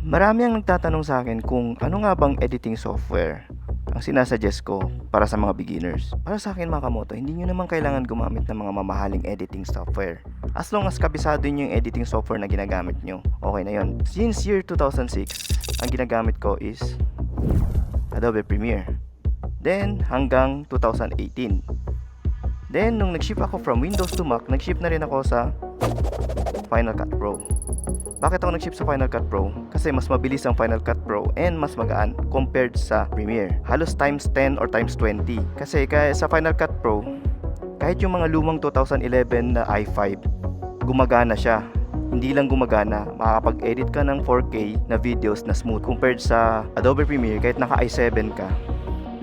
Marami ang nagtatanong sa akin kung ano nga bang editing software ang sinasuggest ko para sa mga beginners. Para sa akin mga kamoto, hindi nyo naman kailangan gumamit ng mga mamahaling editing software. As long as kabisado nyo yung editing software na ginagamit nyo, okay na yon. Since year 2006, ang ginagamit ko is Adobe Premiere. Then, hanggang 2018. Then, nung nag-shift ako from Windows to Mac, nag-shift na rin ako sa Final Cut Pro. Bakit ako nag-shift sa Final Cut Pro? Kasi mas mabilis ang Final Cut Pro and mas magaan compared sa Premiere. Halos times 10 or times 20. Kasi kaya sa Final Cut Pro, kahit yung mga lumang 2011 na i5, gumagana siya. Hindi lang gumagana, makakapag-edit ka ng 4K na videos na smooth compared sa Adobe Premiere kahit naka i7 ka.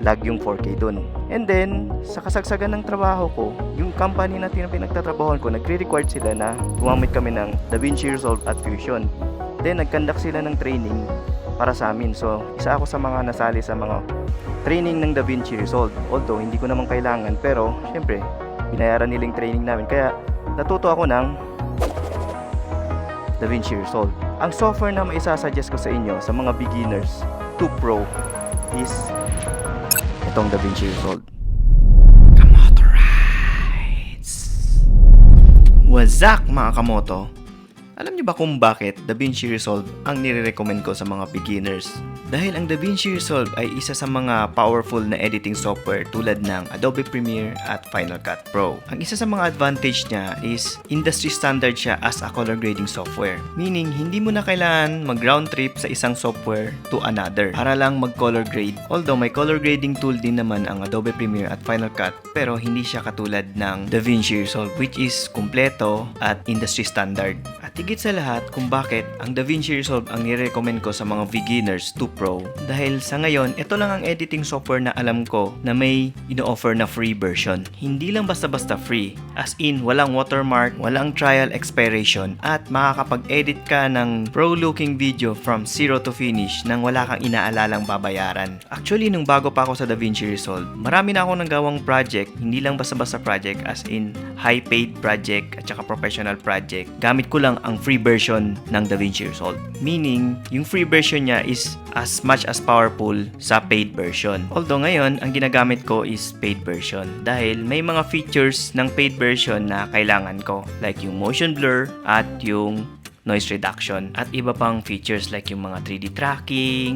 Lag yung 4K dun. And then, sa kasagsagan ng trabaho ko, yung company na pinagtatrabahoan ko, nagre-required sila na gumamit kami ng DaVinci Resolve at Fusion. Then, nag-conduct sila ng training para sa amin. So, isa ako sa mga nasali sa mga training ng DaVinci Resolve. Although, hindi ko naman kailangan, pero, syempre, binayaran nilang training namin. Kaya, natuto ako ng DaVinci Resolve. Ang software na maisasuggest ko sa inyo, sa mga beginners to pro, is itong DaVinci Resolve. Kamoto Rides! What's up mga kamoto? Alam niyo ba kung bakit DaVinci Resolve ang nire-recommend ko sa mga beginners? Dahil ang DaVinci Resolve ay isa sa mga powerful na editing software tulad ng Adobe Premiere at Final Cut Pro. Ang isa sa mga advantage niya is industry standard siya as a color grading software. Meaning, hindi mo na kailangan mag-round trip sa isang software to another para lang mag-color grade. Although may color grading tool din naman ang Adobe Premiere at Final Cut, pero hindi siya katulad ng DaVinci Resolve which is kumpleto at industry standard. At higit sa lahat kung bakit ang DaVinci Resolve ang nire-recommend ko sa mga beginners to pro dahil sa ngayon ito lang ang editing software na alam ko na may ino-offer na free version. Hindi lang basta-basta free, as in walang watermark, walang trial expiration at makakapag-edit ka ng pro looking video from zero to finish nang wala kang inaalalang babayaran. Actually nung bago pa ako sa DaVinci Resolve, marami na ako nagawang project, hindi lang basta-basta project as in high paid project at saka professional project. Gamit ko lang ang free version ng DaVinci Resolve. Meaning, yung free version niya is as much as powerful sa paid version. Although ngayon, ang ginagamit ko is paid version dahil may mga features ng paid version na kailangan ko like yung motion blur at yung noise reduction at iba pang features like yung mga 3D tracking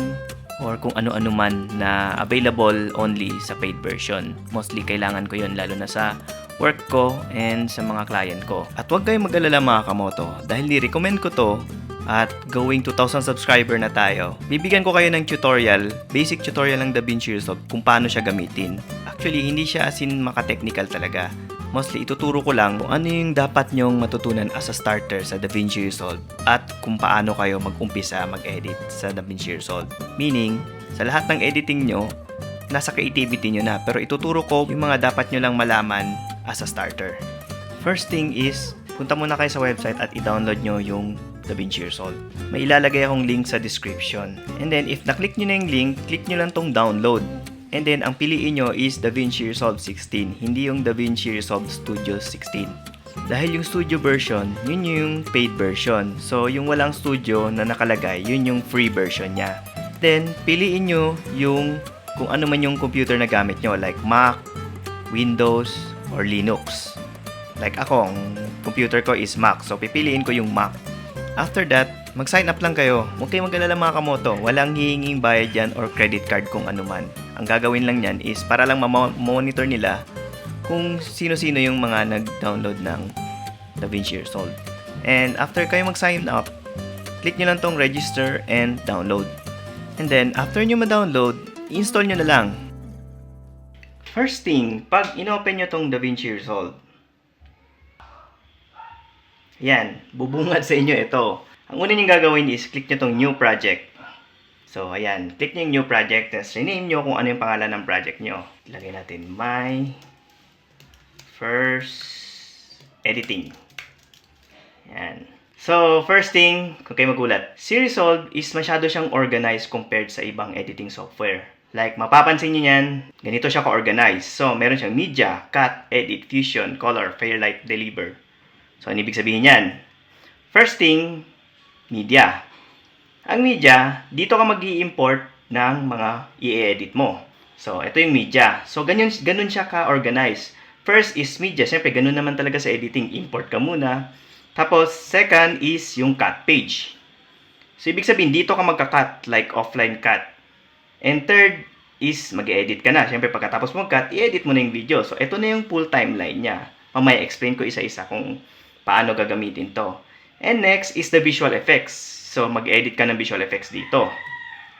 or kung ano-ano man na available only sa paid version. Mostly kailangan ko yun lalo na sa work ko and sa mga client ko. At huwag kayong mag-alala mga kamoto dahil ni-recommend ko to at going 2,000 subscriber na tayo. Bibigyan ko kayo ng tutorial, basic tutorial ng DaVinci Resolve kung paano siya gamitin. Actually, hindi siya as in maka-technical talaga. Mostly, ituturo ko lang kung ano yung dapat nyong matutunan as a starter sa DaVinci Resolve at kung paano kayo mag-umpisa mag-edit sa DaVinci Resolve. Meaning, sa lahat ng editing nyo, nasa creativity nyo na pero ituturo ko yung mga dapat nyo lang malaman as a starter. First thing is, punta muna kayo sa website at i-download nyo yung DaVinci Resolve. May ilalagay akong link sa description. And then, if na-click nyo na yung link, click nyo lang tong download. And then, ang piliin nyo is DaVinci Resolve 16, hindi yung DaVinci Resolve Studio 16. Dahil yung studio version, yun yung paid version. So, yung walang studio na nakalagay, yun yung free version niya. Then, piliin nyo yung kung ano man yung computer na gamit nyo, like Mac, Windows, or Linux. Like ako, ang computer ko is Mac, so pipiliin ko yung Mac. After that, mag-sign up lang kayo. Huwag kayong mag-alala mga kamoto. Walang hihinging bayad yan or credit card kung ano man. Ang gagawin lang yan is para lang ma-monitor nila kung sino-sino yung mga nag-download ng DaVinci Resolve. And after kayo mag-sign up, click nyo lang tong register and download. And then, after nyo ma-download, install nyo na lang. First thing, pag inopen nyo tong DaVinci Resolve, yan, bubungad sa inyo ito. Ang una nyo gagawin is click nyo tong new project. So, ayan, click nyo yung new project, tapos rename nyo kung ano yung pangalan ng project nyo. Ilagay natin, my first editing. Yan. So, first thing, kung kayo magulat, si Resolve is masyado siyang organized compared sa ibang editing software. Like, mapapansin nyo yan, ganito siya ka-organize. So, meron siyang media, cut, edit, fusion, color, fairlight, deliver. So, ano ibig sabihin yan? First thing, media. Ang media, dito ka mag-i-import ng mga i-edit mo. So, ito yung media. So, ganun siya ka-organize. First is media. Siyempre, ganun naman talaga sa editing. Import ka muna. Tapos, second is yung cut page. So, ibig sabihin, dito ka magka-cut, like offline cut. And third is mag-edit ka na. Siyempre, pagkatapos mo mag-cut, i-edit mo na yung video. So, ito na yung full timeline niya. Mamaya, explain ko isa-isa kung paano gagamitin to. And next is the visual effects. So, mag-edit ka ng visual effects dito.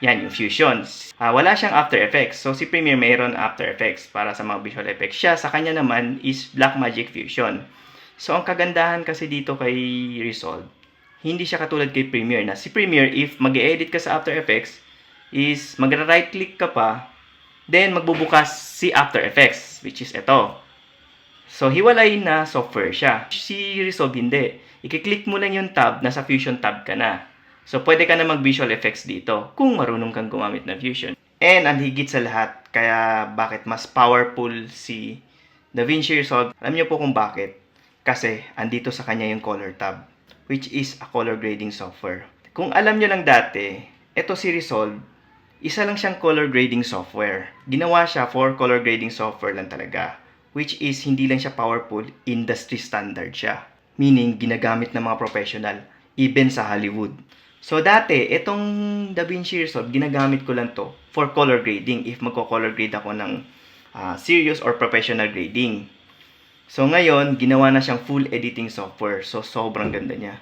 Yan, yung fusions. Wala siyang After Effects. So, si Premiere mayroon After Effects para sa mga visual effects. Siya, sa kanya naman, is Blackmagic Fusion. So, ang kagandahan kasi dito kay Resolve, hindi siya katulad kay Premiere na si Premiere, if mag-edit ka sa After Effects, is mag-right click ka pa, then magbubukas si After Effects, which is ito. So, hiwalay na software siya. Si Resolve hindi. I-click mo lang yung tab, nasa Fusion tab ka na. So, pwede ka na mag-visual effects dito kung marunong kang gumamit ng Fusion. And, ang higit sa lahat, kaya bakit mas powerful si DaVinci Resolve, alam niyo po kung bakit. Kasi, andito sa kanya yung color tab, which is a color grading software. Kung alam niyo lang dati, ito si Resolve, isa lang siyang color grading software. Ginawa siya for color grading software lang talaga, which is hindi lang siya powerful, industry standard siya. Meaning, ginagamit ng mga professional, even sa Hollywood. So, dati, itong DaVinci Resolve, ginagamit ko lang to for color grading if magko-color grade ako ng serious or professional grading. So, ngayon, ginawa na siyang full editing software. So, sobrang ganda niya.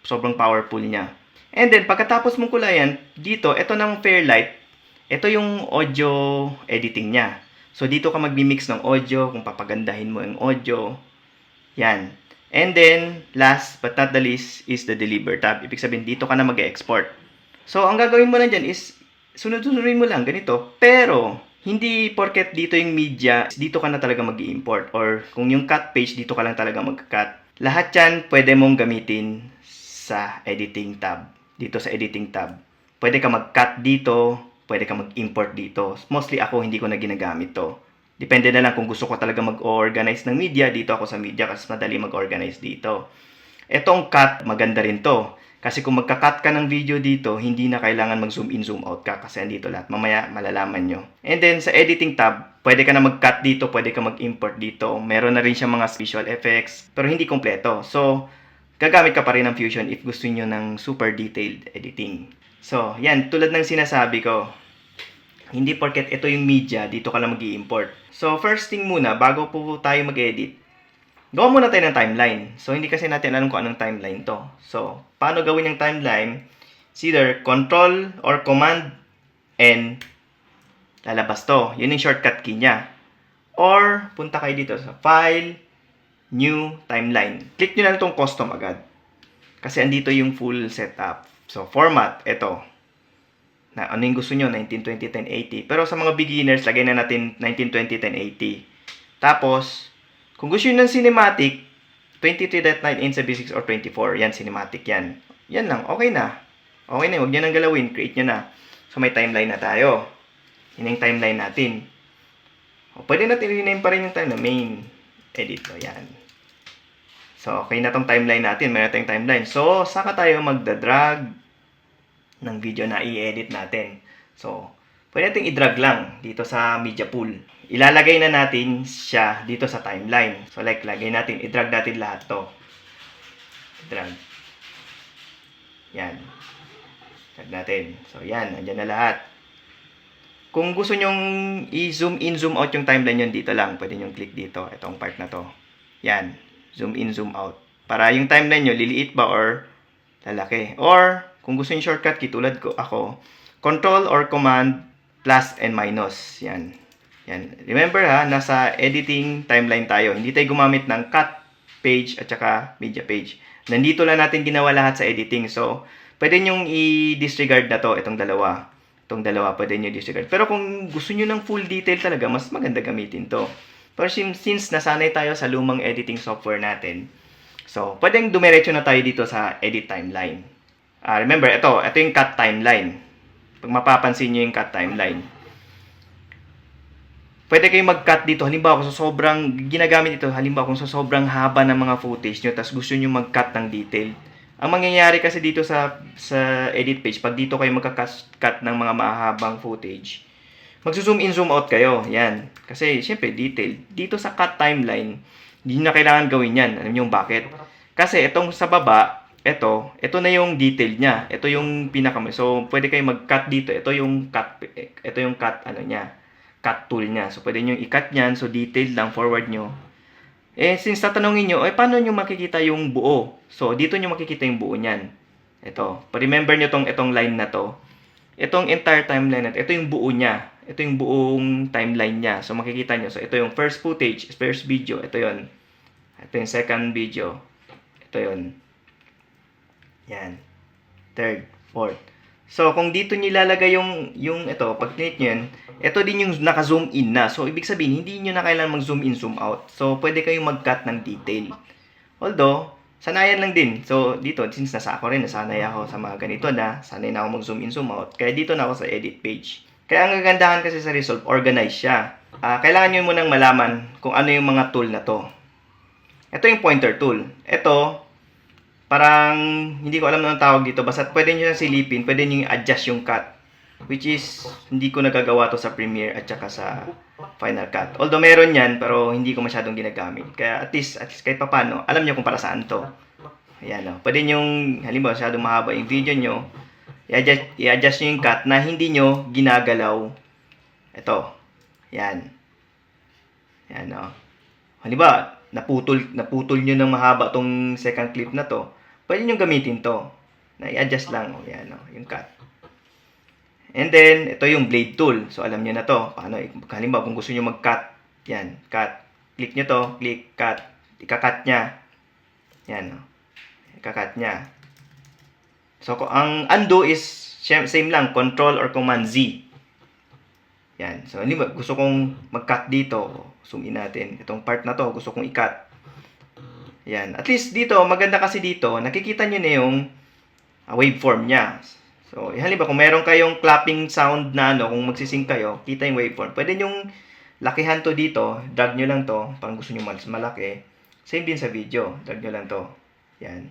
Sobrang powerful niya. And then, pagkatapos mong kulayan, dito, ito ng Fairlight, ito yung audio editing niya. So, dito ka magmi-mix ng audio, kung papagandahin mo yung audio. Yan. And then, last but not the least is the Deliver tab. Ibig sabihin, dito ka na mag-export. So, ang gagawin mo na dyan is, sunod-sunodin mo lang ganito. Pero, hindi porket dito yung media, dito ka na talaga mag-i-import. Or, kung yung cut page, dito ka lang talaga mag-cut. Lahat yan, pwede mong gamitin sa editing tab. Dito sa editing tab. Pwede ka mag-cut dito, pwede ka mag-import dito. Mostly ako, hindi ko na ginagamit to. Depende na lang kung gusto ko talaga mag-organize ng media, dito ako sa media kasi madali mag-organize dito. Etong cut, maganda rin to. Kasi kung magka-cut ka ng video dito, hindi na kailangan mag-zoom in, zoom out ka kasi andito lahat. Mamaya malalaman nyo. And then sa editing tab, pwede ka na mag-cut dito, pwede ka mag-import dito. Meron na rin siya mga visual effects, pero hindi kompleto. So, gagamit ka pa rin ng Fusion if gusto nyo ng super detailed editing. So, yan, tulad ng sinasabi ko, hindi porket ito yung media, dito ka lang mag-i-import. So, first thing muna, bago po tayo mag-edit, gawa muna tayo ng timeline. So, hindi kasi natin alam kung anong timeline to. So, paano gawin yung timeline? It's either Control or Command N, lalabas to. Yun yung shortcut key niya. Or, punta kayo dito sa File, New Timeline. Click nyo na itong Custom agad. Kasi andito yung full setup. So, format, ito. Na ano yung gusto nyo, 1920, 1080. Pero sa mga beginners, lagay na natin 1920, 1080. Tapos, kung gusto nyo ng cinematic, 23.9 inch sa B6 or 24. Yan, cinematic yan. Yan lang, okay na. Okay na, huwag nyo nang galawin. Create nyo na. So, may timeline na tayo. Yan yung timeline natin. O, pwede natin rename pa rin yung time na main edit. O, yan. So, okay na tong timeline natin. Meron tayong timeline. So, saka tayo magda-drag ng video na i-edit natin. So, pwede natin i-drag lang dito sa media pool. Ilalagay na natin siya dito sa timeline. So, like, lagay natin, i-drag natin lahat to. Drag. Yan. Drag natin. So, yan. Andyan na lahat. Kung gusto nyong i-zoom in, zoom out yung timeline yun, dito lang. Pwede nyong click dito. Itong part na to. Yan. Zoom in, zoom out. Para yung timeline nyo, liliit ba or lalaki. Or, kung gusto yung shortcut key, tulad ko ako, Control or Command plus and minus. Yan. Yan. Remember ha, nasa editing timeline tayo. Hindi tayo gumamit ng cut page at saka media page. Nandito lang natin ginawa lahat sa editing. So, pwede nyong i-disregard na to, itong dalawa. Itong dalawa, pwede nyo disregard. Pero kung gusto nyo ng full detail talaga, mas maganda gamitin to. Pero since nasanay tayo sa lumang editing software natin, so, pwedeng dumiretso na tayo dito sa edit timeline. Remember, ito yung cut timeline. Pag mapapansin nyo yung cut timeline. Pwede kayong mag-cut dito. Halimbawa, kung sa sobrang, ginagamit ito, halimbawa, kung sa sobrang haba ng mga footage nyo, tapos gusto nyo mag-cut ng detail, Ang mangyayari kasi dito sa edit page, pag dito kayo magka-cut ng mga mahabang footage, magzo-zoom in, zoom out kayo. Yan. Kasi, syempre, detail. Dito sa cut timeline, hindi na kailangan gawin yan. Alam niyo bakit? Kasi, itong sa baba, ito na yung detail niya. Ito yung so, pwede kayo mag-cut dito. Ito yung cut, cut tool niya. So, pwede nyo i-cut yan. So, detail lang, forward nyo. Since tatanungin nyo, paano nyo makikita yung buo? So, dito nyo makikita yung buo niyan. Ito. Pa-remember nyo itong line na to. Itong entire timeline na ito yung buo niya. Ito yung buong timeline niya. So, makikita nyo. So, ito yung first footage, first video. Ito yon. Ito yung second video. Ito yon. Yan. Third, fourth. So, kung dito nyo ilalagay yung ito, pag click nyo yan, ito din yung naka-zoom in na. So, ibig sabihin, hindi nyo na kailangan mag-zoom in, zoom out. So, pwede kayong mag-cut ng detail. Although, sanayan lang din. So, dito, since nasa ako rin, nasanay ako sa mga ganito na, sanay na ako mag-zoom in, zoom out. Kaya dito na ako sa edit page. Kaya ang gagandahan kasi sa Resolve, organize siya. Kailangan nyo munang malaman kung ano yung mga tool na to. Ito yung pointer tool. Ito, parang, hindi ko alam na ang tawag dito. Basta pwede nyo na silipin, pwede nyo adjust yung cut. Which is, hindi ko nagagawa to sa Premiere at saka sa Final Cut. Although meron yan, pero hindi ko masyadong ginagamit. Kaya at least kahit papano, alam nyo kung para saan to. Ayan o. Pwede nyo, halimbawa, masyadong mahaba yung video nyo, i-adjust nyo yung cut na hindi nyo ginagalaw. Ito. Yan. Yan o. Halimbawa, naputol nyo ng mahaba tong second clip na to, pwede nyo gamitin to. Na i-adjust lang. O, yan o. Yung cut. And then, ito yung blade tool. So, alam nyo na to. Paano, halimbawa, kung gusto nyo mag-cut, yan, cut. Click nyo to, click, cut. Ika-cut nya. Yan, o. Ika-cut nya. So, ang undo is, same lang, Control or Command Z. Yan. So, halimbawa, gusto kong mag-cut dito. Zoom in natin. Itong part na to, gusto kong i-cut. Yan. At least dito, maganda kasi dito, nakikita nyo na yung waveform nya. So, halimbawa, kung meron kayong clapping sound na kung magsisync kayo, kita yung waveform. Pwede nyong lakihan to dito, drag nyo lang to, parang gusto nyo mas malaki. Same din sa video, drag nyo lang to. Yan.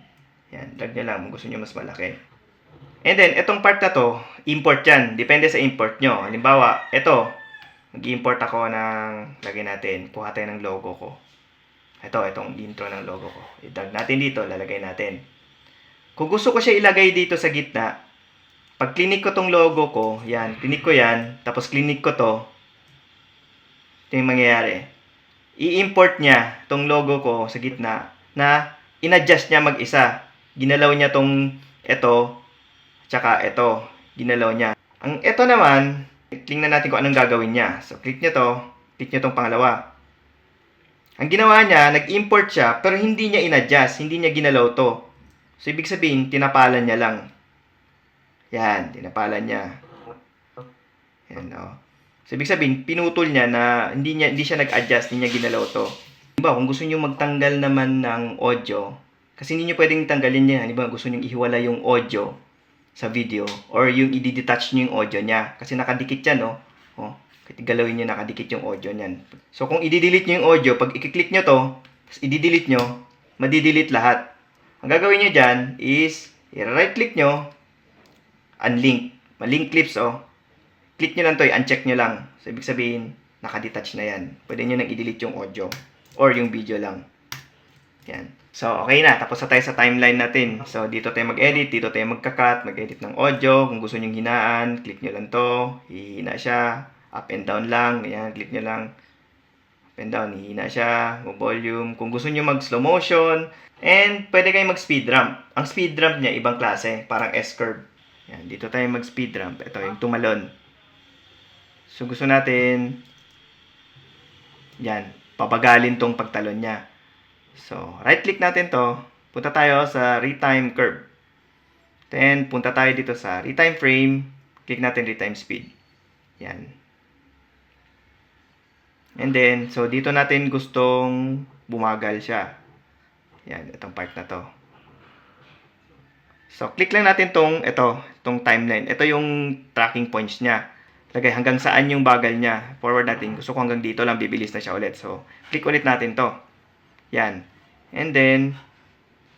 Yan, drag nyo lang kung gusto nyo mas malaki. And then, itong part na to, import yan. Depende sa import nyo. Halimbawa, ito, mag-import ako ng, lagay natin, kuha tayo ng logo ko. Itong intro ng logo ko. I-drag natin dito, lalagay natin. Kung gusto ko siya ilagay dito sa gitna, pag clinic ko tong logo ko, yan, clinic ko yan, tapos clinic ko to, ito yung mangyayari. I-import niya tong logo ko sa gitna na in-adjust niya mag-isa. Ginalaw niya tong ito, tsaka ito, ginalaw niya. Ang ito naman, tingnan natin kung anong gagawin niya. So, click niyo to, click niyo tong pangalawa. Ang ginawa niya, nag-import siya, pero hindi niya in-adjust, hindi niya ginalaw to. So, ibig sabihin, tinapalan niya lang. Yan, tinapalan niya. Yan, o. So, ibig sabihin, pinutol niya na hindi siya nag-adjust, hindi niya ginalaw to. Diba, kung gusto niyo magtanggal naman ng audio, kasi hindi niyo pwedeng tanggalin yan. Diba, gusto niyo ihiwala yung audio sa video, or yung i-detach niyo yung audio niya. Kasi nakadikit yan, no? O, galawin niyo, nakadikit yung audio niyan. So, kung i-delete niyo yung audio, pag i-click niyo to, tapos i-delete niyo, madi-delete lahat. Ang gagawin niyo dyan is, i-right-click niyo, unlink. Malink clips, oh. Click nyo lang to, uncheck nyo lang. So, ibig sabihin, nakadetach na yan. Pwede nyo nang i-delete yung audio or yung video lang. Yan. So, okay na. Tapos na tayo sa timeline natin. So, dito tayo mag-edit. Dito tayo magka-cut. Mag-edit ng audio. Kung gusto nyo hinaan, click nyo lang to. Hihina siya. Up and down lang. Ayan, click nyo lang. Up and down. Hihina siya. Volume. Kung gusto nyo mag-slow motion. And, pwede kayo mag-speed ramp. Ang speed ramp niya, ibang klase. Parang S-curve. Yan, dito tayo mag-speed ramp. Ito, yung tumalon. So, gusto natin, yan, pabagalin tong pagtalon niya. So, right-click natin to. Punta tayo sa retime curve. Then, punta tayo dito sa retime frame. Click natin retime speed. Yan. And then, so, dito natin gustong bumagal siya. Yan, itong part na to. So, click lang natin tong timeline. Ito yung tracking points niya. Lagay hanggang saan yung bagal niya. Forward natin. Gusto ko hanggang dito lang, bibilis na siya ulit. So, click ulit natin to. Yan. And then,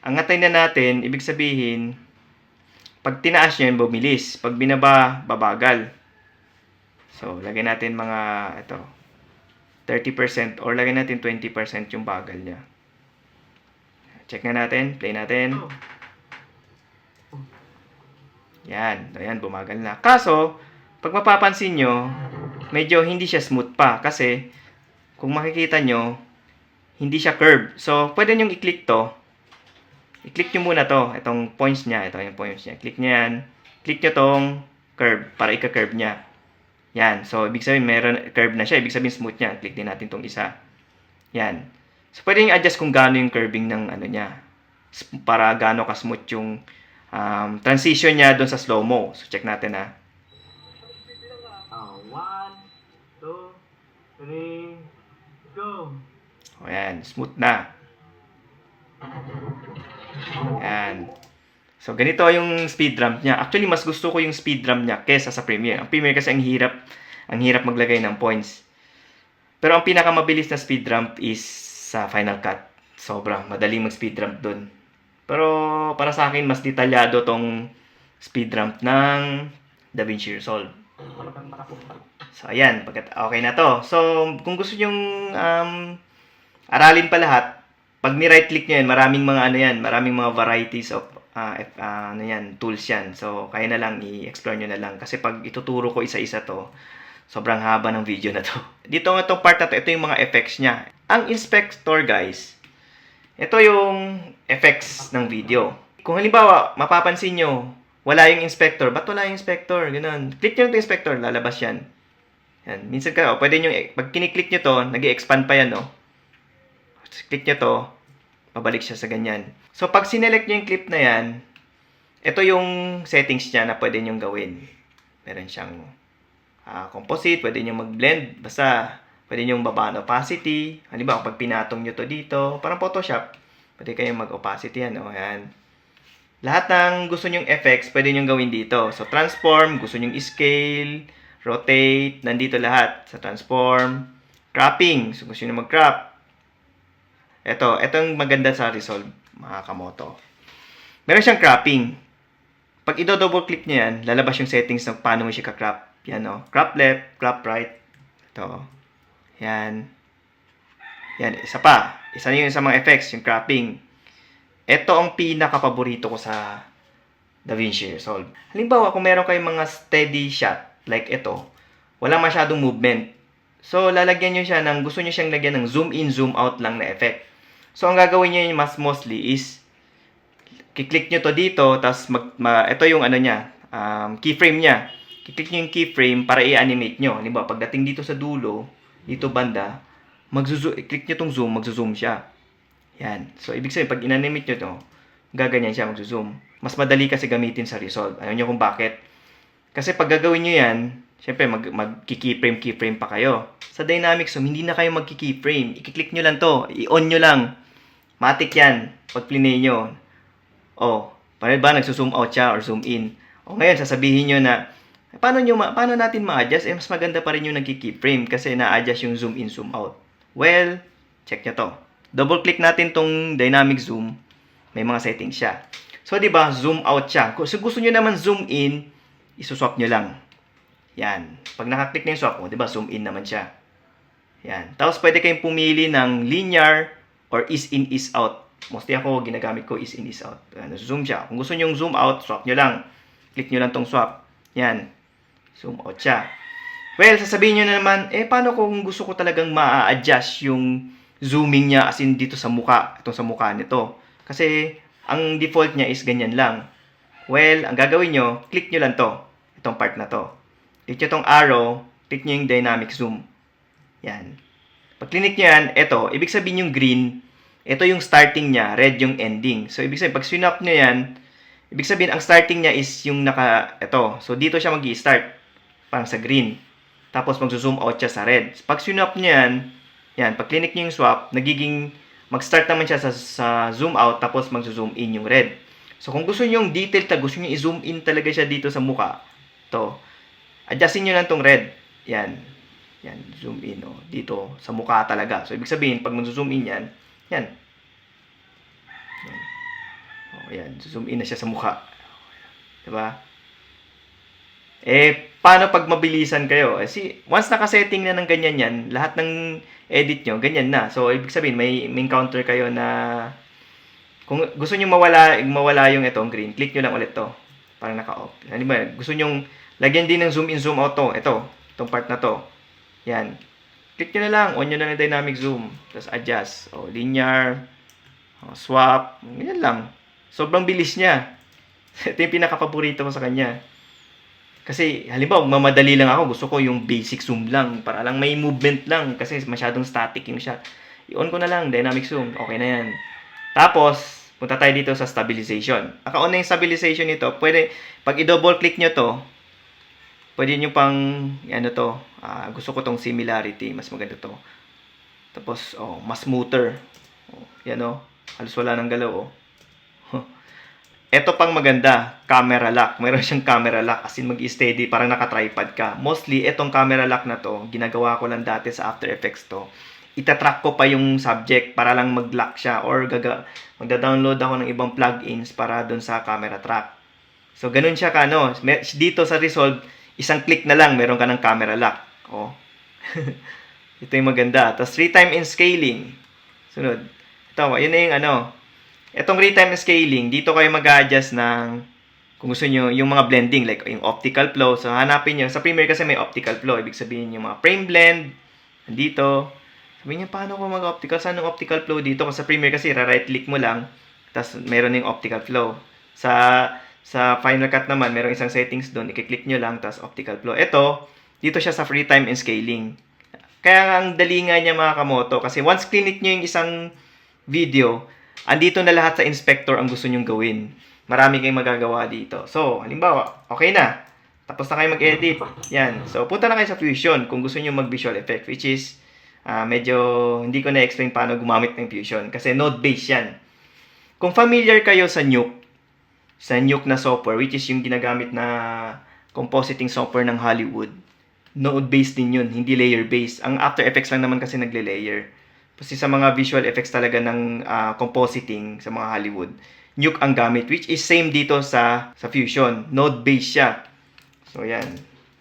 Angatay na natin, ibig sabihin, pag tinaas nyo yun, bumilis. Pag binaba, babagal. So, lagay natin mga, ito, 30% or lagay natin 20% yung bagal niya. Check na natin, play natin. Yan, ayan, bumagal na. Kaso, pag mapapansin nyo, medyo hindi siya smooth pa. Kasi, kung makikita nyo, hindi siya curve. So, pwede nyo i-click to. I-click nyo muna to. Itong points niya. Ito yung points niya. Click nyo yan. Click nyo tong curve para ika-curve niya. Yan. So, ibig sabihin, meron curve na siya. Ibig sabihin, smooth niya. Click din natin tong isa. Yan. So, pwede nyo adjust kung gaano yung curving ng ano niya. Para gaano ka-smooth yung transition niya doon sa slow-mo. So, check natin ha. 1, 2, 3, go! O yan, smooth na. Yan. So, ganito yung speed ramp niya. Actually, mas gusto ko yung speed ramp niya kesa sa Premiere. Ang Premiere kasi ang hirap maglagay ng points. Pero ang pinakamabilis na speed ramp is sa Final Cut. Sobrang madaling mag-speed ramp doon. Pero para sa akin, mas detalyado tong speed ramp ng DaVinci Resolve. So, ayan. Okay na to. So, kung gusto nyong aralin pa lahat, pag ni-right click nyo yan, maraming mga varieties of tools yan. So, kaya na lang i-explore nyo na lang. Kasi pag ituturo ko isa-isa to, sobrang haba ng video na to. Dito nga itong part na to, ito yung mga effects niya. Ang inspector, guys, ito yung effects ng video. Kung halimbawa, mapapansin nyo, wala yung inspector. Ba't wala yung inspector? Ganun. Click nyo yung inspector, lalabas yan. Yan. Minsan pwede nyo, pag kiniklik nyo to, nag-i-expand pa yan, no? Click nyo to, pabalik siya sa ganyan. So, pag sinelect nyo yung clip na yan, ito yung settings niya na pwede nyo gawin. Meron siyang composite, pwede nyo mag-blend, basta pwede nyo babaan opacity. Halimbawa, pag pinatong nyo to dito, parang Photoshop, pwede kayong mag-opacity yan. O, yan. Lahat ng gusto nyong effects, pwede nyo gawin dito. So, transform, gusto nyong scale, rotate, nandito lahat sa transform. Cropping, so gusto nyo mag-crop. Itong maganda sa Resolve, mga kamoto. Meron siyang cropping. Pag i-double click nyo yan, lalabas yung settings ng paano mo siya ka-crop. Yan, o. Crop left, crop right. Ito. Yan. Yan, isa pa. Isa yun sa mga effects, yung cropping. Ito ang pinaka-paborito ko sa DaVinci Resolve. Halimbawa, kung meron kayong mga steady shot, like ito, wala masyadong movement. So, lalagyan nyo siya gusto nyo siyang lagyan ng zoom in, zoom out lang na effect. So, ang gagawin nyo yung mas mostly is, kiklik nyo to dito, tapos ito yung keyframe niya. Kiklik nyo yung keyframe para i-animate nyo. Halimbawa, pagdating dito sa dulo, dito banda, click nyo tong zoom, magzo-zoom siya. Yan. So, ibig sabihin, pag in-animate nyo to, gaganyan siya, magzo-zoom. Mas madali kasi gamitin sa Resolve. Alam nyo kung bakit? Kasi pag gagawin nyo yan, syempre, keyframe pa kayo. Sa Dynamic Zoom, hindi na kayo magki-keyframe. I-click nyo lang to. I-on nyo lang. Matic yan. Pag plinay nyo. Paano ba nagzo-zoom out siya or zoom in? Ngayon, sasabihin nyo na, paano natin ma-adjust? Mas maganda pa rin yung nagki-keyframe kasi na-adjust yung zoom in, zoom out. Well, check nyo to. Double-click natin tong Dynamic Zoom. May mga settings siya. So, di ba, zoom out siya. Kung gusto nyo naman zoom in, isuswap nyo lang. Yan. Pag nakaklik na yung swap mo, di ba, zoom in naman siya. Yan. Tapos, pwede kayong pumili ng linear or is in, is out. Mostly ako, ginagamit ko is in, is out. Zoom siya. Kung gusto nyo yung zoom out, swap nyo lang. Click nyo lang tong swap. Yan. Zoom out siya. Well, sasabihin nyo na naman, paano kung gusto ko talagang ma-adjust yung zooming niya as in dito sa mukha. Itong sa mukha nito. Kasi, ang default niya is ganyan lang. Well, ang gagawin nyo, click nyo lang to. Itong part na to. Click nyo tong arrow, click nyo yung dynamic zoom. Yan. Pag click nyo yan, ito, ibig sabihin yung green, ito yung starting niya, red yung ending. So, ibig sabihin, pag swinap nyo yan, ibig sabihin, ang starting niya is yung ito. So, dito siya mag-i-start. Parang sa green. Tapos, mag-zoom out siya sa red. Pag swinap nyo yan, pag click nyo yung swap, mag-start naman siya sa zoom out, tapos mag-zoom in yung red. So, kung gusto nyo yung detail gusto nyo i-zoom in talaga siya dito sa mukha, to, adjustin nyo lang tong red. Yan. Yan, zoom in, dito, sa mukha talaga. So, ibig sabihin, pag mag-zoom in yan. Oh, yan. Zoom in na siya sa mukha. Diba? Paano pag mabilisan kayo? Once nakasetting na ng ganyan yan, lahat ng edit nyo, ganyan na. So, ibig sabihin, may encounter kayo na kung gusto nyo mawala yung itong green, click nyo lang ulit to. Parang naka-off. Ano ba? Gusto nyo lagyan din ng zoom in, zoom out to. Itong part na to. Yan. Click nyo na lang. On nyo na ng dynamic zoom. Tapos adjust. O, linear. O, swap. Ganyan lang. Sobrang bilis niya. Ito yung pinaka-paborito ko sa kanya. Kasi, halimbawa, mamadali lang ako. Gusto ko yung basic zoom lang. Para lang may movement lang. Kasi masyadong static yung shot. I-on ko na lang. Dynamic zoom. Okay na yan. Tapos, punta tayo dito sa stabilization. Naka-on na yung stabilization nito. Pwede, pag i-double click nyo to, pwede nyo pang, ano to, gusto ko tong similarity. Mas maganda to. Tapos, mas smoother. Yan halos wala nang galaw, Ito pang maganda, camera lock. Mayroon siyang camera lock, as in mag-steady, parang naka-tripod ka. Mostly, itong camera lock na to, ginagawa ko lang dati sa After Effects to. Itatrack ko pa yung subject para lang mag-lock siya, or magda-download ako ng ibang plugins para dun sa camera track. So, ganun siya ka, dito sa Resolve, isang click na lang, meron ka ng camera lock. Ito yung maganda. Tapos, retime in scaling. Sunod. Ito, yun na yung Itong retime scaling, dito kayo mag-adjust ng, kung gusto nyo, yung mga blending, like yung optical flow. So, hanapin nyo. Sa Premiere kasi may optical flow. Ibig sabihin yung mga frame blend, dito. Sabihin nyo, paano ko mag-optical? Saan yung optical flow dito? Kasi sa Premiere kasi, right click mo lang, tapos meron yung optical flow. Sa Final Cut naman, meron isang settings doon. I-click nyo lang, tapos optical flow. Ito, dito siya sa retime and scaling. Kaya ang dali nga niya mga kamoto. Kasi once click nyo yung isang video, andito na lahat sa inspector ang gusto nyong gawin. Marami kayong magagawa dito. So, halimbawa, okay na. Tapos na kayo mag-edit. Yan. So, punta na kayo sa Fusion kung gusto nyo mag-visual effect. Which is, medyo hindi ko na-explain paano gumamit ng Fusion. Kasi node-based yan. Kung familiar kayo sa Nuke na software, which is yung ginagamit na compositing software ng Hollywood, node-based din yun, hindi layer-based. Ang After Effects lang naman kasi nagle-layer. Kasi sa mga visual effects talaga ng compositing sa mga Hollywood, Nuke ang gamit, which is same dito sa Fusion. Node-based siya. So, yan.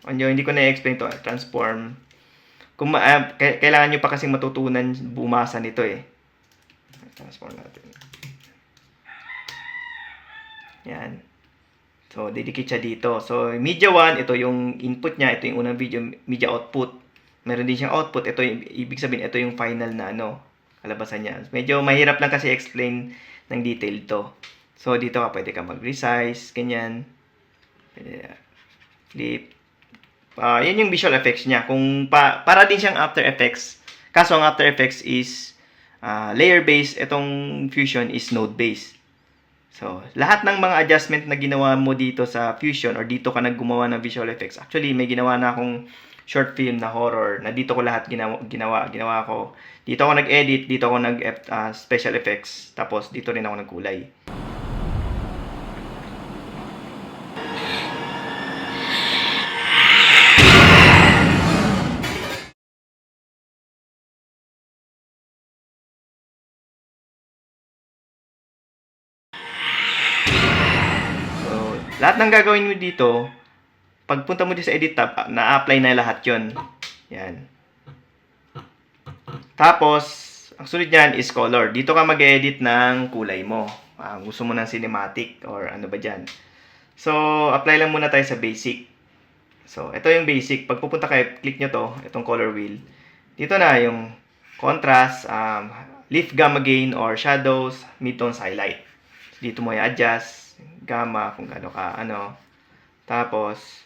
Hindi ko na-explain to. Transform. Kailangan nyo pa kasing matutunan bumasa nito Transform natin. Yan. So, didikit siya dito. So, media 1, ito yung input niya. Ito yung unang video, media output. Meron din siyang output. Ito yung, ibig sabihin, ito yung final na kalabasan niya. Medyo mahirap lang kasi explain ng detail to. So, dito pwede ka mag-resize, ganyan. Pwede, flip. Yan yung visual effects niya. Para din siyang After Effects. Kaso ang After Effects is layer-based. Itong Fusion is node-based. So, lahat ng mga adjustment na ginawa mo dito sa Fusion or dito ka naggumawa ng visual effects. Actually, may ginawa na akong short film na horror na dito ko lahat ginawa ko. Dito ako nag-edit, dito ako special effects, tapos dito rin ako nagkulay. So, lahat ng gagawin mo dito, pagpunta mo dito sa edit tab, na-apply na lahat yon. Yan. Tapos, ang sunod niyan is color. Dito ka mag-edit ng kulay mo. Gusto mo ng cinematic or ano ba dyan. So, apply lang muna tayo sa basic. So, ito yung basic. Pag pupunta kayo, click nyo to, itong color wheel. Dito na yung contrast, lift, gamma, gain, or shadows, midtones, highlight. Dito mo i-adjust, gamma, kung gaano ka, Tapos,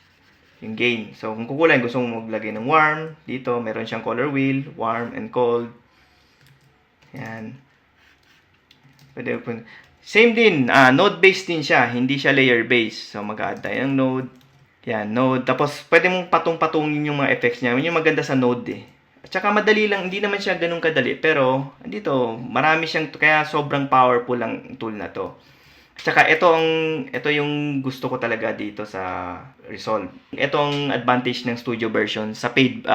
yung gain. So, kung kukulay, gusto mo maglagay ng warm. Dito, meron siyang color wheel, warm and cold. Yan. Pwede po. Same din, node-based din siya. Hindi siya layer-based. So, mag-add tayo ng node. Yan, node. Tapos, pwede mong patong-patungin yung mga effects niya. Yun yung maganda sa node At saka, madali lang. Hindi naman siya ganun kadali. Pero, dito, marami siyang, kaya sobrang powerful ang tool na to. Tsaka ito yung gusto ko talaga dito sa Resolve. Ito ang advantage ng studio version sa paid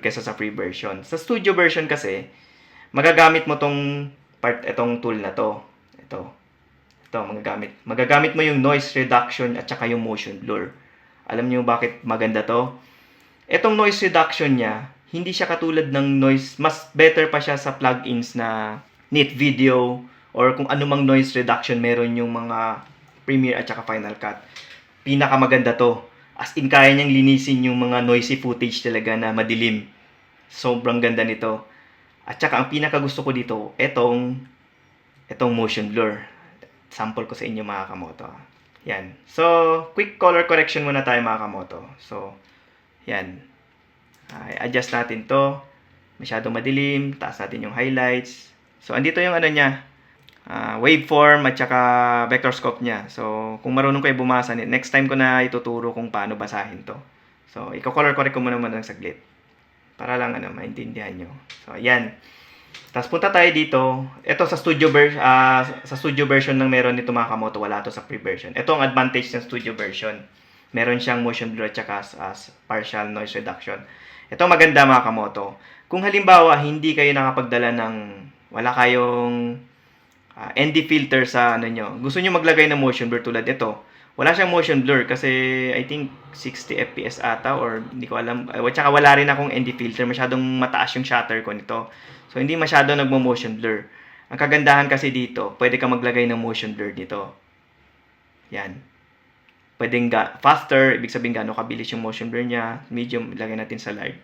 kaysa sa free version. Sa studio version kasi magagamit mo itong tool na to. Ito. Ito, magagamit mo yung noise reduction at saka yung motion blur. Alam niyo bakit maganda to? Etong noise reduction niya, hindi siya katulad ng noise, mas better pa siya sa plugins na Neat Video or kung anumang noise reduction meron yung mga Premiere at saka Final Cut. Pinakamaganda to. As in, kaya niyang linisin yung mga noisy footage talaga na madilim. Sobrang ganda nito. At saka ang pinakagusto ko dito, etong motion blur. Sample ko sa inyo mga kamoto. Yan. So, quick color correction muna tayo mga kamoto. So, yan. I-adjust natin to. Masyado madilim. Taas natin yung highlights. So, andito yung ano niya. Waveform at saka vector scope niya. So, kung marunong kayo bumasa, next time ko na ituturo kung paano basahin to. So, i-color correct ko muna ng saglit. Para lang maintindihan nyo. So, ayan. Tapos punta tayo dito. Ito sa studio version ng meron nito mga kamoto, wala to sa free version. Ito ang advantage ng studio version. Meron siyang motion blur at saka partial noise reduction. Ito maganda mga kamoto. Kung halimbawa hindi kayo nakapagdala ng wala kayong ND filter sa nyo. Gusto niyo maglagay ng motion blur tulad ito. Wala siyang motion blur kasi I think 60 FPS ata or hindi ko alam. At saka wala rin akong ND filter. Masyadong mataas yung shutter ko nito. So, hindi masyado nagmo-motion blur. Ang kagandahan kasi dito, pwede ka maglagay ng motion blur dito. Yan. Pwedeng faster, ibig sabihin gaano kabilis yung motion blur niya. Medium, ilagay natin sa live.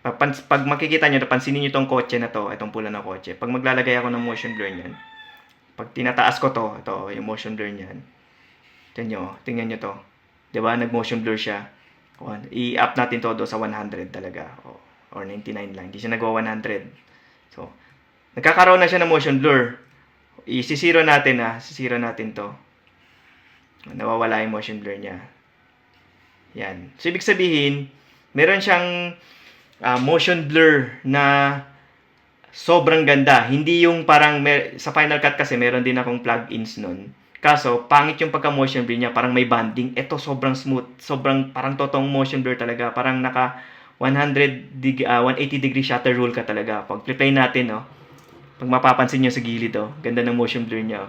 Pag makikita nyo, pansinin nyo itong kotse na to, itong pula na kotse. Pag maglalagay ako ng motion blur niyan, pag tinataas ko to, ito, yung motion blur niyan. Tingnan nyo to. Diba? Nag-motion blur siya. I-up natin to do sa 100 talaga. Or 99 lang. Hindi siya nagwa 100. So, nagkakaroon na siya ng motion blur. Isisiro natin sisiro natin to. Nawawala yung motion blur niya. Yan. So, ibig sabihin, meron siyang motion blur na sobrang ganda. Hindi yung parang, sa Final Cut kasi, meron din akong plugins nun. Kaso, pangit yung pagka-motion blur niya, parang may banding. Ito, sobrang smooth. Sobrang, parang totoong motion blur talaga. Parang 180 degree shutter rule ka talaga. Pag play natin, pag mapapansin nyo sa gilid, ganda ng motion blur niya.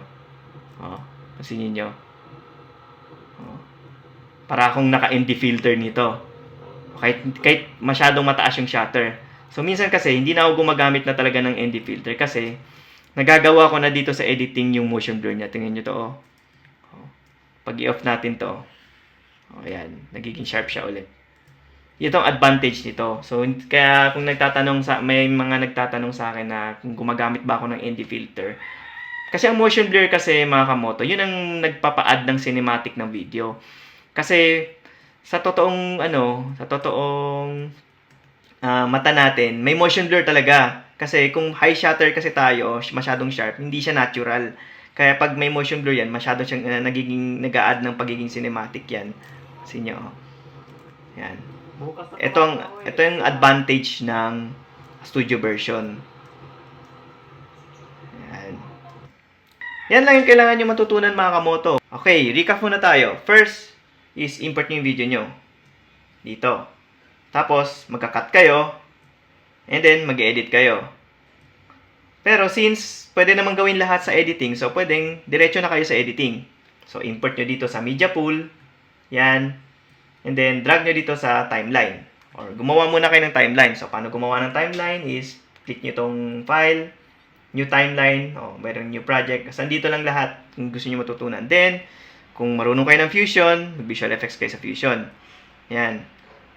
Pansinin nyo. Para akong naka-ND filter nito. Kahit masyadong mataas yung shutter. So, minsan kasi, hindi na ako gumagamit na talaga ng ND filter kasi nagagawa ko na dito sa editing yung motion blur niya. Tingnan nyo to, Pag i-off natin to, ayan, nagiging sharp siya ulit. Ito ang advantage nito. So, kaya kung may mga nagtatanong sa akin na kung gumagamit ba ako ng ND filter. Kasi ang motion blur kasi mga kamoto, yun ang nagpapa-add ng cinematic ng video. Kasi sa totoong mata natin, may motion blur talaga. Kasi kung high shutter kasi tayo, masyadong sharp, hindi siya natural. Kaya pag may motion blur yan, masyado siyang nag-a-add ng pagiging cinematic yan. Kasi nyo, yan. Ito yung advantage ng studio version. Yan lang yung kailangan nyo matutunan mga kamoto. Okay, recap muna tayo. First is import nyo yung video nyo. Dito. Tapos, magka-cut kayo. And then, mag-edit kayo. Pero since pwede naman gawin lahat sa editing, so pwedeng diretso na kayo sa editing. So, import nyo dito sa media pool. Yan. And then, drag nyo dito sa timeline. Or, gumawa muna kayo ng timeline. So, paano gumawa ng timeline is, click nyo itong file, new timeline, mayroong new project. Kasi andito lang lahat kung gusto nyo matutunan. Then, kung marunong kayo ng Fusion, mag-visual effects kayo sa Fusion. Yan.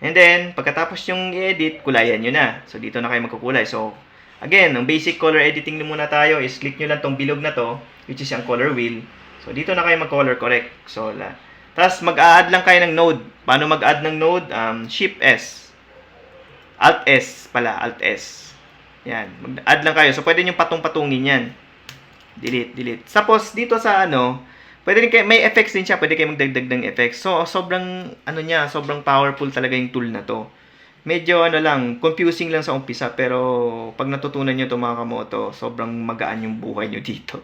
And then, pagkatapos yung i-edit, kulayan nyo na. So, dito na kayo magkukulay. So, again, ang basic color editing na muna tayo is click nyo lang tong bilog na to, which is yung color wheel. So, dito na kayo mag-color correct. So, tapos, mag-a-add lang kayo ng node. Paano mag-add ng node? Shift S. Alt S pala. Alt S. Yan. Mag-add lang kayo. So, pwede nyo patong-patungin yan. Delete. Tapos, dito sa pwede rin kayo, may effects din siya. Pwede kayo magdagdag ng effects. So, sobrang powerful talaga yung tool na to. Medyo, confusing lang sa umpisa. Pero, pag natutunan nyo ito mga kamoto, sobrang magaan yung buhay nyo dito.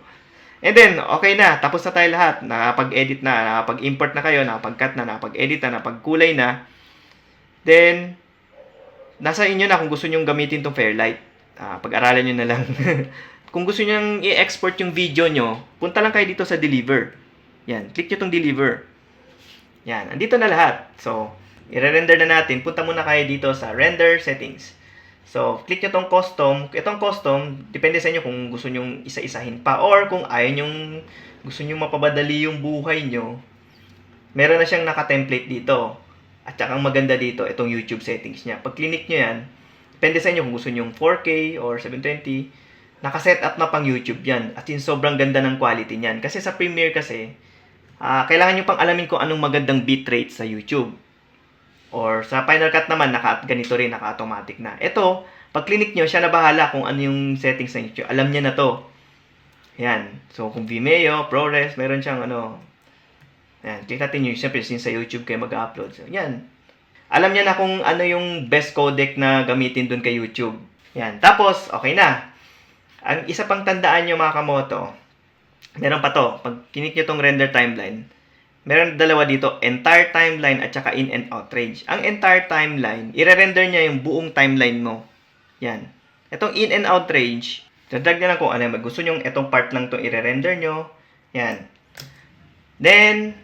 And then, okay na. Tapos na tayo lahat. Nakapag-edit na, nakapag-import na kayo, nakapag-cut na, nakapag-edit na, nakapag-kulay na. Then, nasa inyo na kung gusto nyo gamitin itong Fairlight. Pag-aralan nyo na lang kung gusto nyo i-export yung video nyo, punta lang kayo dito sa deliver. Yan, click nyo tong deliver. Yan, andito na lahat. So, i-render na natin. Punta muna kayo dito sa render settings. So, click nyo tong custom. Itong custom, depende sa inyo kung gusto nyo isa-isahin pa or kung ayaw nyo, gusto nyo mapabadali yung buhay nyo. Meron na siyang naka-template dito. At saka ang maganda dito, itong YouTube settings niya. Pag click nyo yan, depende sa inyo kung gusto nyo yung 4K or 720. Naka-set up na pang YouTube yan. At in sobrang ganda ng quality niyan. Kasi sa Premiere kasi, kailangan nyo pang alamin kung anong magandang bitrate sa YouTube. Or sa Final Cut naman, ganito rin, naka-automatic na. Ito, pag click nyo, siya na bahala kung ano yung settings sa YouTube. Alam niya na to. Yan. So, kung Vimeo, ProRes, meron siyang yan. Click natin yung, siyempre, since sa YouTube kayo mag-upload. So, yan. Alam niya na kung ano yung best codec na gamitin dun kay YouTube. Yan. Tapos, okay na. Ang isa pang tandaan nyo mga kamoto, meron pa to. Pag kinik nyo tong render timeline, meron dalawa dito, entire timeline at saka in and out range. Ang entire timeline, i-render niya yung buong timeline mo. Yan. Itong in and out range, dadag na lang kung ano. Gusto nyo itong part lang to i-render nyo. Yan. Then,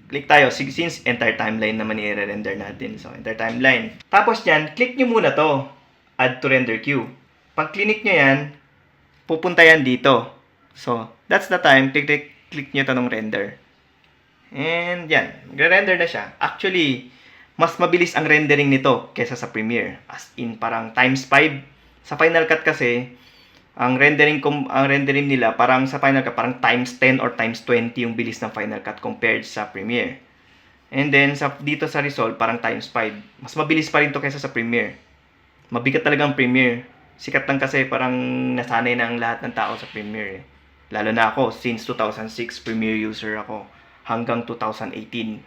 click tayo. Since entire timeline naman i-render natin. So, entire timeline. Tapos yan, click nyo muna to. Add to render queue. Pag click nyo yan, pupunta yan dito. So, that's the time. Click nyo tanong render. And yan. Magre-render na siya. Actually, mas mabilis ang rendering nito kaysa sa Premiere. As in, parang times 5. Sa Final Cut kasi, ang rendering nila, parang sa Final Cut, parang times 10 or times 20 yung bilis ng Final Cut compared sa Premiere. And then, dito sa Resolve, parang times 5. Mas mabilis pa rin to kaysa sa Premiere. Mabigat talaga ang Premiere. Sikat lang kasi parang nasanay na ang lahat ng tao sa Premiere. Lalo na ako, since 2006 Premiere user ako hanggang 2018.